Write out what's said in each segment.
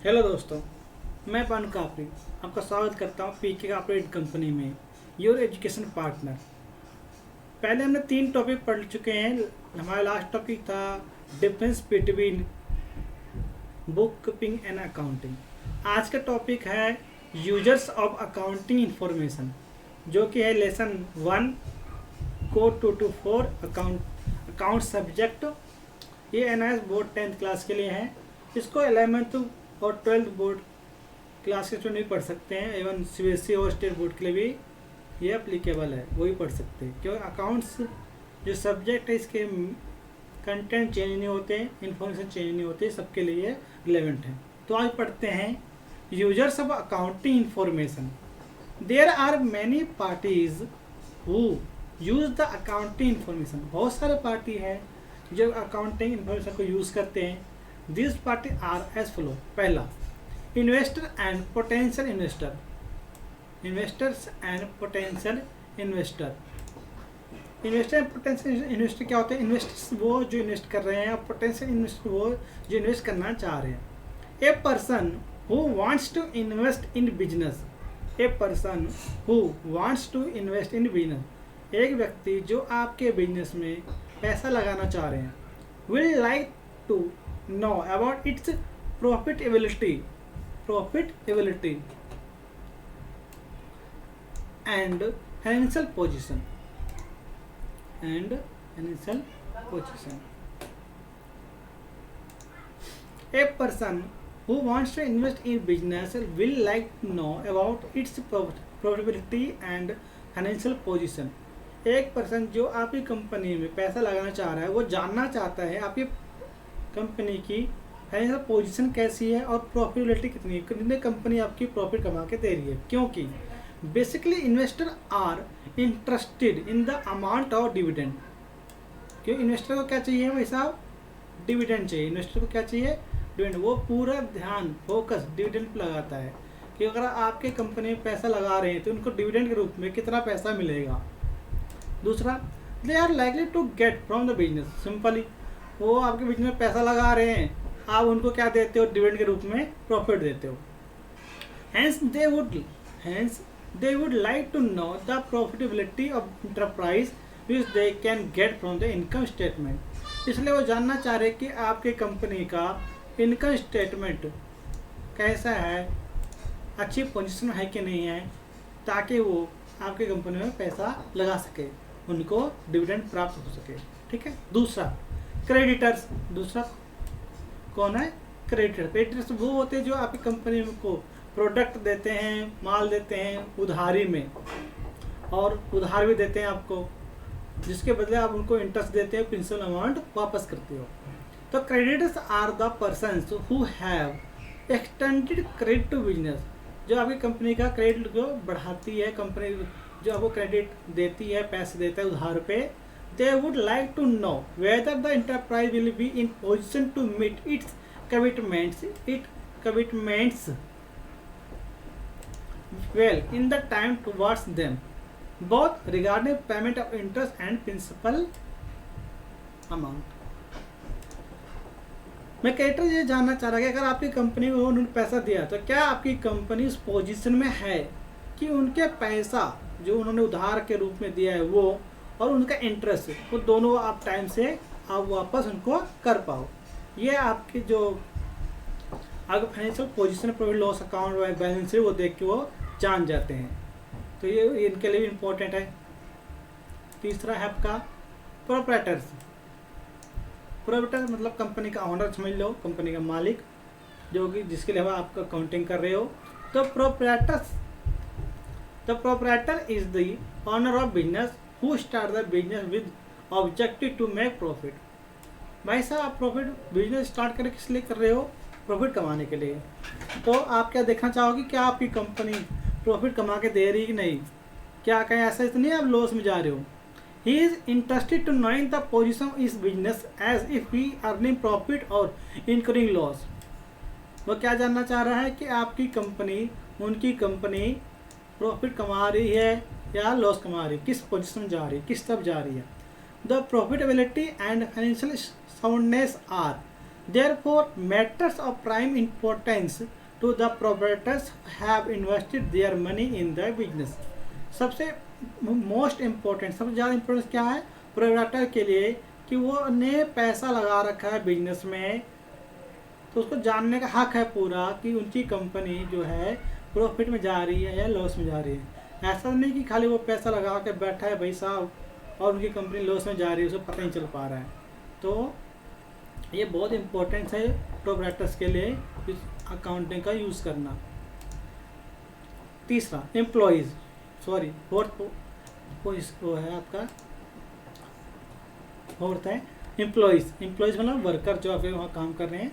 Hello दोस्तों, मैं पानु कापरी आपका स्वागत करता हूँ पीके कॉर्पोरेट कंपनी में योर एजुकेशन पार्टनर। पहले हमने 3 टॉपिक पढ़ चुके हैं। हमारा लास्ट टॉपिक था difference between book keeping and accounting. आज का टॉपिक है यूजर्स ऑफ अकाउंटिंग इंफॉर्मेशन, जो कि है लेसन 1 कोड 224 अकाउंट सब्जेक्ट। ये एनआईएस बोर्ड 10th क्लास के लिए है। इसको 11th और 12th बोर्ड क्लास के स्टूडेंट भी पढ़ सकते हैं। एवं सीबीएसई और स्टेट बोर्ड के लिए भी ये अप्लीकेबल है, वो भी पढ़ सकते हैं, क्योंकि अकाउंट्स जो सब्जेक्ट है इसके कंटेंट चेंज नहीं होते, इन्फॉर्मेशन चेंज नहीं होती, सबके लिए रिलेवेंट है। तो आज पढ़ते हैं users of accounting information. There are many parties who use the accounting information. बहुत सारे पार्टी है जो अकाउंटिंग इंफॉर्मेशन को यूज़ करते हैं। This party are as follow. पहला, investor and potential investor. Investors and potential investor. Investor and potential investor क्या होते हैं? इन्वेस्टर्स वो जो इन्वेस्ट कर रहे हैं, और पोटेंशियल इन्वेस्टर वो जो इन्वेस्ट करना चाह रहे हैं। A person who wants to invest in business. A person who wants to invest in business. एक व्यक्ति जो आपके बिजनेस में पैसा लगाना चाह रहे हैं, will like to know about its profitability and financial position A person who wants to invest in business will like to know about its profitability and financial position. एक पर्सन जो आपकी कंपनी में पैसा लगाना चाह रहा है, वो जानना चाहता है आपकी कंपनी की फाइनेंशियल पोजीशन कैसी है और प्रॉफिटेबिलिटी कितनी है, कितनी कंपनी आपकी प्रॉफिट कमा के दे रही है। क्योंकि basically investor are interested in the amount of dividend. क्यों इन्वेस्टर को क्या चाहिए भाई साहब? डिविडेंड चाहिए। इन्वेस्टर को क्या चाहिए? डिविडेंड। वो पूरा ध्यान फोकस डिविडेंड पर लगाता है कि अगर आपके कंपनी में पैसा लगा रहे हैं तो उनको डिविडेंड के रूप में कितना पैसा मिलेगा। दूसरा, they are likely to get from the business. Simply वो आपके बिजनेस में पैसा लगा रहे हैं, आप उनको क्या देते हो? डिविडेंड के रूप में प्रॉफिट देते हो। Hence they would like to know the profitability of enterprise which they can get from the income statement. इसलिए वो जानना चाह रहे कि आपके कंपनी का इनकम स्टेटमेंट कैसा है, अच्छी पोजीशन है कि नहीं है, ताकि वो आपके कंपनी में पैसा लगा सके, उनको डिविडेंड प्राप्त हो सके। ठीक है। दूसरा, क्रेडिटर्स। दूसरा कौन है? क्रेडिटर। क्रेडिटर्स वो होते हैं जो आपकी कंपनी को प्रोडक्ट देते हैं, माल देते हैं उधारी में, और उधार भी देते हैं आपको, जिसके बदले आप उनको इंटरेस्ट देते हैं, प्रिंसिपल अमाउंट वापस करते हो। तो creditors are the persons who have extended credit to business. जो आपकी कंपनी का क्रेडिट को बढ़ाती है, कंपनी जो आपको क्रेडिट देती है, पैसे देता है उधार पे, they would like to know whether the enterprise will be in position to meet its commitments well in the time towards them, both regarding payment of interest and principal amount. मैं creditor ये जानना चाह रहा कि अगर आपकी company को उन्होंने पैसा दिया तो क्या आपकी कंपनी उस पोजीशन में है कि उनके पैसा जो उन्होंने उधार के रूप में दिया है वो और उनका इंटरेस्ट, वो दोनों आप टाइम से आप वापस उनको कर पाओ। ये आपकी जो आपका financial position, profit loss account, balance sheet वो देख के वो जान जाते हैं। तो ये इनके लिए भी इम्पोर्टेंट है। तीसरा है आपका प्रोप्राइटर्स। प्रोप्राइटर मतलब कंपनी का ऑनर समझ लो, कंपनी का मालिक, जो कि जिसके लिए आप अकाउंटिंग कर रहे हो। तो proprietor is the owner of business who start the business with objective to make profit. भाई साहब, आप प्रॉफिट बिजनेस स्टार्ट करके किस लिए कर रहे हो? प्रॉफिट कमाने के लिए। तो आप क्या देखना चाहोगे कि आपकी कंपनी प्रॉफिट कमा के दे रही कि नहीं, क्या कहीं ऐसा तो नहीं आप लॉस में जा रहे हो। He is interested to knowing the position of इस business as if he earning profit और इनकरिंग लॉस। वो क्या जानना चाह रहा है कि आपकी कंपनी, उनकी कंपनी प्रॉफिट कमा रही है या लॉस कमा रही, किस पोजीशन जा रही, किस तरफ जा रही है। The profitability and financial soundness are Therefore, matters of prime importance to the proprietors have invested their money in the business. सबसे मोस्ट इम्पोर्टेंट, सबसे ज़्यादा इम्पोर्टेंस क्या है प्रोप्राइटर के लिए कि वो ने पैसा लगा रखा है बिजनेस में, तो उसको जानने का हक है पूरा कि उनकी कंपनी जो है प्रॉफिट में जा रही है या लॉस में जा रही है। ऐसा नहीं कि खाली वो पैसा लगा के बैठा है भाई साहब और उनकी कंपनी लॉस में जा रही है, उसे पता नहीं चल पा रहा है। तो ये बहुत इम्पोर्टेंट है प्रोप्राइटर्स के लिए इस अकाउंटिंग का यूज़ करना। तीसरा एम्प्लॉयज़, सॉरी फोर्थ वो है आपका, फोर्थ है एम्प्लॉयज़। एम्प्लॉयज़ मतलब वर्कर जो आप वहाँ काम कर रहे हैं।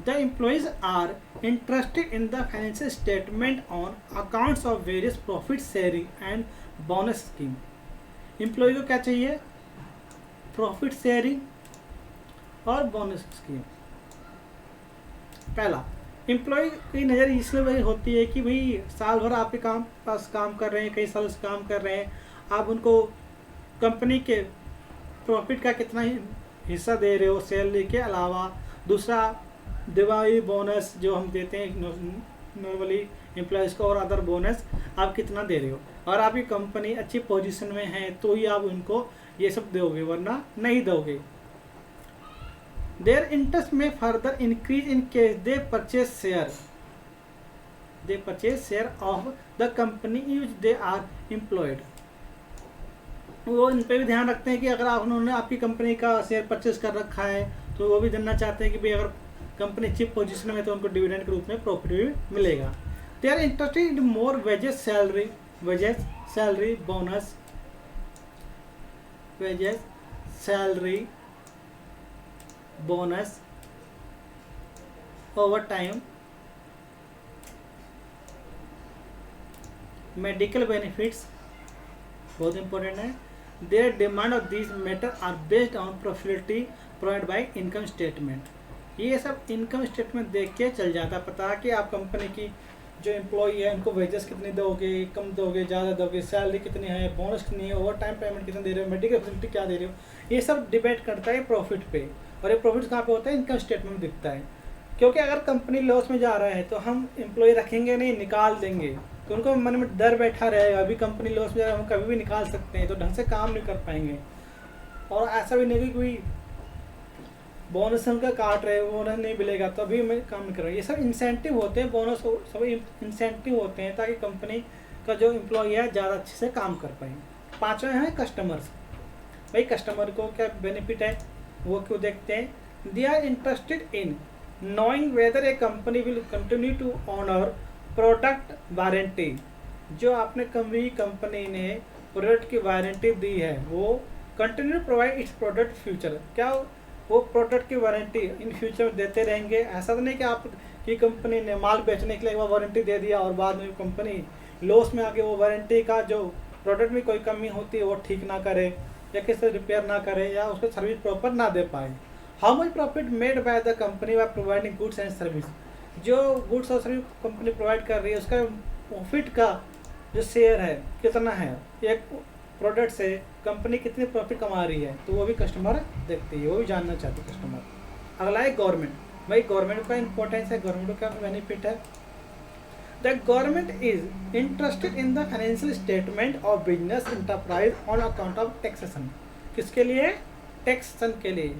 The employees are interested in the financial statement on accounts of various profit sharing and bonus scheme. Employee को क्या चाहिए? प्रॉफिट शेयरिंग और बोनस स्कीम। पहला, एम्प्लॉय की नज़र इसलिए वही होती है कि भाई साल भर आपके पास काम कर रहे हैं, कई साल से काम कर रहे हैं, आप उनको कंपनी के प्रॉफिट का कितना हिस्सा दे रहे हो सैलरी के अलावा। दूसरा, दिवाली बोनस जो हम देते हैं नॉर्मली एम्प्लॉयज़ को, और अदर बोनस आप कितना दे रहे हो। और आपकी कंपनी अच्छी पोजीशन में है तो ही आप उनको ये सब दोगे, वरना नहीं दोगे। Their interest may further increase in case they purchase share of the company in which they are employed. वो इन पे भी ध्यान रखते हैं कि अगर उन्होंने आपकी कंपनी का शेयर परचेस कर रखा है तो वो भी जानना चाहते हैं कि भाई अगर कंपनी अच्छी पोजीशन में है तो उनको डिविडेंड के रूप में प्रॉफिट भी मिलेगा। They are interested in more wages, salary, bonus, overtime, medical benefits, बहुत इंपॉर्टेंट है। Their demand of these matter are based on profitability provided by income statement. ये सब इनकम स्टेटमेंट देख के चल जाता है पता कि आप कंपनी की जो एम्प्लॉई है उनको वेजेस कितने दोगे, कम दोगे, ज़्यादा दोगे, सैलरी कितनी है, बोनस कितनी है, ओवर टाइम पेमेंट कितने दे रहे हो, मेडिकल फैसिलिटी क्या दे रहे हो। ये सब डिपेंड करता है प्रॉफिट पे, और ये प्रॉफिट कहाँ पे होता है? इनकम स्टेटमेंट में दिखता है। क्योंकि अगर कंपनी लॉस में जा रहा है तो हम एम्प्लॉय रखेंगे नहीं, निकाल देंगे, तो उनको मन में डर बैठा रहेगा अभी कंपनी लॉस में जा रहा है, हम कभी भी निकाल सकते हैं, तो ढंग से काम नहीं कर पाएंगे। और ऐसा भी नहीं कि कोई बोनस उनका काट रहे, बोनस नहीं मिलेगा तो अभी मैं काम नहीं कर रहा। ये सब इंसेंटिव होते हैं, बोनस सब इंसेंटिव होते हैं ताकि कंपनी का जो एम्प्लॉय है ज़्यादा अच्छे से काम कर पाए। पाँचवा है कस्टमर्स। भाई कस्टमर को क्या बेनिफिट है वो क्यों देखते हैं? They are interested in knowing whether a company will continue to honour product warranty. जो आपने कंपनी ने प्रोडक्ट की वारंटी दी है वो continue provide it's product future, क्या वो प्रोडक्ट की वारंटी इन फ्यूचर देते रहेंगे। ऐसा तो नहीं कि आपकी कंपनी ने माल बेचने के लिए वो वारंटी दे दिया और बाद में कंपनी लॉस में आके वो वारंटी का जो प्रोडक्ट में कोई कमी होती है वो ठीक ना करे या किसी रिपेयर ना करे या उसको सर्विस प्रॉपर ना दे पाए। How much profit made by the company by providing goods and service. जो गुड्स और सर्विस कंपनी प्रोवाइड कर रही है उसका प्रॉफिट का जो शेयर है कितना है, एक प्रोडक्ट से कंपनी कितनी प्रॉफिट कमा रही है, तो वो भी कस्टमर देखती है, वो भी जानना चाहते हैं कस्टमर। अगला है गवर्नमेंट। भाई गवर्नमेंट का इंपॉर्टेंस है, गवर्नमेंट का बेनिफिट है। The government is interested in the financial statement of business enterprise on account of taxation. किसके लिए? टैक्सेशन के लिए।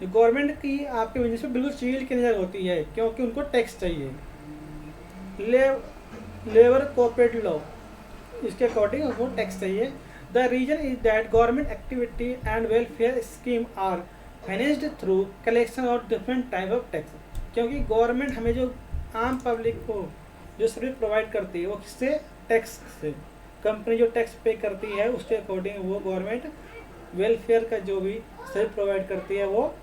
गवर्नमेंट की आपके बिजनेस में बिल्कुल चील की नज़र होती है क्योंकि उनको टैक्स चाहिए। लेबर कॉर्पोरेट लॉ इसके अकॉर्डिंग उनको टैक्स चाहिए। The reason is that government activity and welfare scheme are financed through collection of different type of tax. क्योंकि गवर्नमेंट हमें जो आम पब्लिक को जो सर्विस प्रोवाइड करती है वो किससे? टैक्स से। कंपनी जो टैक्स पे करती है उसके अकॉर्डिंग वो गवर्नमेंट वेलफेयर का जो भी सर्विस प्रोवाइड करती है वो,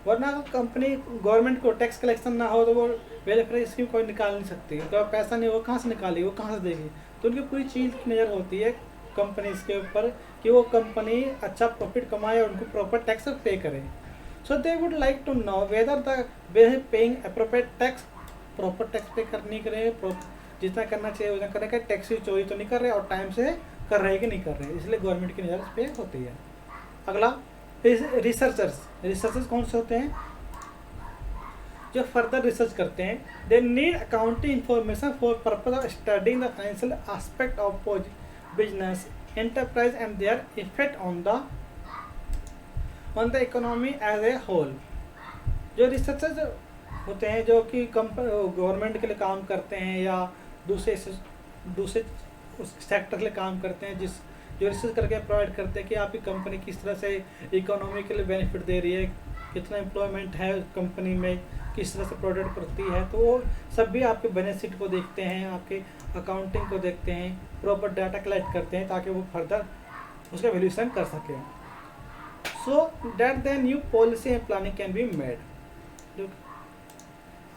वरना कंपनी गवर्नमेंट को टैक्स कलेक्शन ना हो तो वो वेलफेयर स्कीम कोई निकाल नहीं सकती। तो पैसा नहीं, वो कहाँ से निकालेगी, वो कहाँ से देगी? तो उनकी पूरी चीज़ की नज़र होती है कंपनीज के ऊपर कि वो कंपनी अच्छा प्रॉफिट कमाए और उनको प्रॉपर टैक्स पे करे। So they would like to know whether the paying appropriate tax, proper tax pay करने के लिए जितना करना चाहिए उतना करने का, टैक्स की चोरी तो नहीं कर रहे और टाइम से कर रहे कि नहीं कर रहे, इसलिए गवर्नमेंट की नज़र इस पर होती है। अगला रिसर्चर्स। रिसर्चर्स कौन से होते हैं? जो फर्दर रिसर्च करते हैं, they need accounting information for purpose of studying the financial aspect of business enterprise and their effect on the economy as a whole. जो रिसर्चर्स होते हैं जो कि गवर्नमेंट के लिए काम करते हैं या दूसरे उस सेक्टर के लिए काम करते हैं, जो रिसर्च करके प्रोवाइड करते हैं कि आपकी कंपनी किस तरह से इकोनॉमी के लिए बेनिफिट दे रही है, कितना एम्प्लॉयमेंट है कंपनी में, किस तरह से प्रोडक्ट करती है, तो वो सब भी आपके बैलेंस शीट को देखते हैं, आपके अकाउंटिंग को देखते हैं, प्रॉपर डाटा कलेक्ट करते हैं ताकि वो फर्दर उसका वैल्यूएशन कर सकें। So that the new policy and planning can be made. जो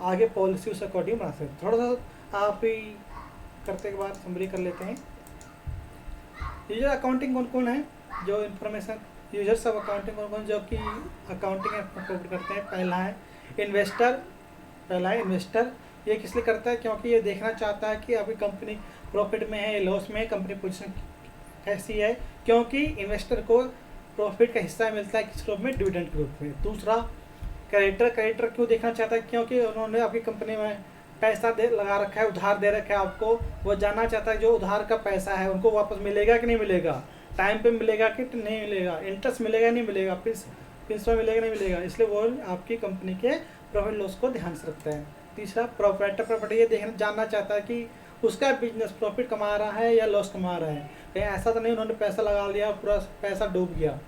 आगे पॉलिसी उस अकॉर्डिंग बना सकते। थोड़ा सा आप ही करते के बाद समरी कर लेते हैं। यूजर अकाउंटिंग कौन कौन है, जो इन्फॉर्मेशन यूजर्स ऑफ अकाउंटिंग कौन कौन जो कि अकाउंटिंग प्रोवाइड करते हैं। पहला है इन्वेस्टर। ये किस लिए करता है, क्योंकि ये देखना चाहता है कि आपकी कंपनी प्रॉफिट में है, लॉस में है, कंपनी पोजीशन कैसी है, क्योंकि इन्वेस्टर को प्रॉफिट का हिस्सा मिलता है किस रूप में, डिविडेंड के रूप में। दूसरा क्रेडिटर क्यों देखना चाहता है, क्योंकि उन्होंने आपकी कंपनी में पैसा लगा रखा है, उधार दे रखा है आपको, वो जानना चाहता है जो उधार का पैसा है उनको वापस मिलेगा कि नहीं मिलेगा, टाइम पे मिलेगा कि नहीं मिलेगा, इंटरेस्ट मिलेगा नहीं मिलेगा, प्रिंसिपल मिलेगा नहीं मिलेगा, इसलिए वो आपकी कंपनी के प्रॉफिट लॉस को ध्यान से रखता है। तीसरा प्रॉपर्टी ये जानना चाहता है कि उसका बिजनेस प्रॉफिट कमा रहा है या लॉस कमा रहा है, कहीं ऐसा तो नहीं उन्होंने पैसा लगा लिया पूरा पैसा डूब गया।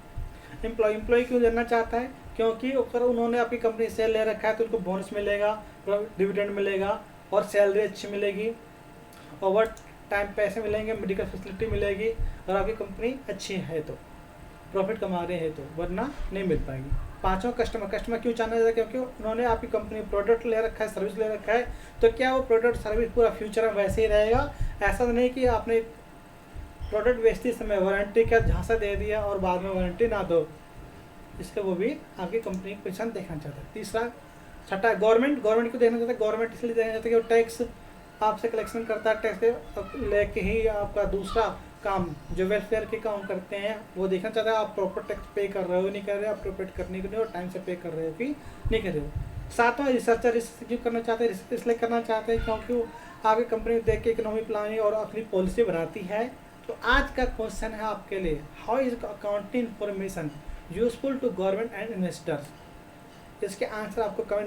एम्प्लॉय क्यों जानना चाहता है, क्योंकि अगर उन्होंने आपकी कंपनी से ले रखा है तो उनको बोनस मिलेगा, डिविडेंड मिलेगा और सैलरी अच्छी मिलेगी, ओवर टाइम पैसे मिलेंगे, मेडिकल फैसिलिटी मिलेगी, और आपकी कंपनी अच्छी है तो प्रॉफिट कमा रहे हैं तो, वरना नहीं मिल पाएगी। पांचों कस्टमर क्यों चाहना चाहता है, क्योंकि उन्होंने आपकी कंपनी प्रोडक्ट ले रखा है, सर्विस ले रखा है, तो क्या वो प्रोडक्ट सर्विस पूरा फ्यूचर में वैसे ही रहेगा। ऐसा तो नहीं कि आपने प्रोडक्ट बेचते समय वारंटी का झांसा दे दिया और बाद में वारंटी ना दो, इसलिए वो भी आपकी कंपनी की पोजीशन देखना चाहता है। तीसरा छठा गवर्नमेंट को देखना चाहता है। गवर्नमेंट इसलिए देखना चाहता है कि वो टैक्स आपसे कलेक्शन करता है, टैक्स लेके ही आपका दूसरा काम जो वेलफेयर के काम करते हैं वो देखना चाहता है आप प्रॉपर टैक्स पे कर रहे हो नहीं कर रहे हो, आप प्रॉपर करने के लिए और टाइम से पे कर रहे हो कि नहीं कर रहे हो। सातवां रिसर्चर क्यों करना चाहते हैं, इसलिए करना चाहते हैं क्योंकि वो आपकी कंपनी देख के इकोनॉमी प्लानिंग और अपनी पॉलिसी बनाती है। तो आज का क्वेश्चन है आपके लिए, how is accounting information useful to government and investors. इसके आंसर आपको कमेंट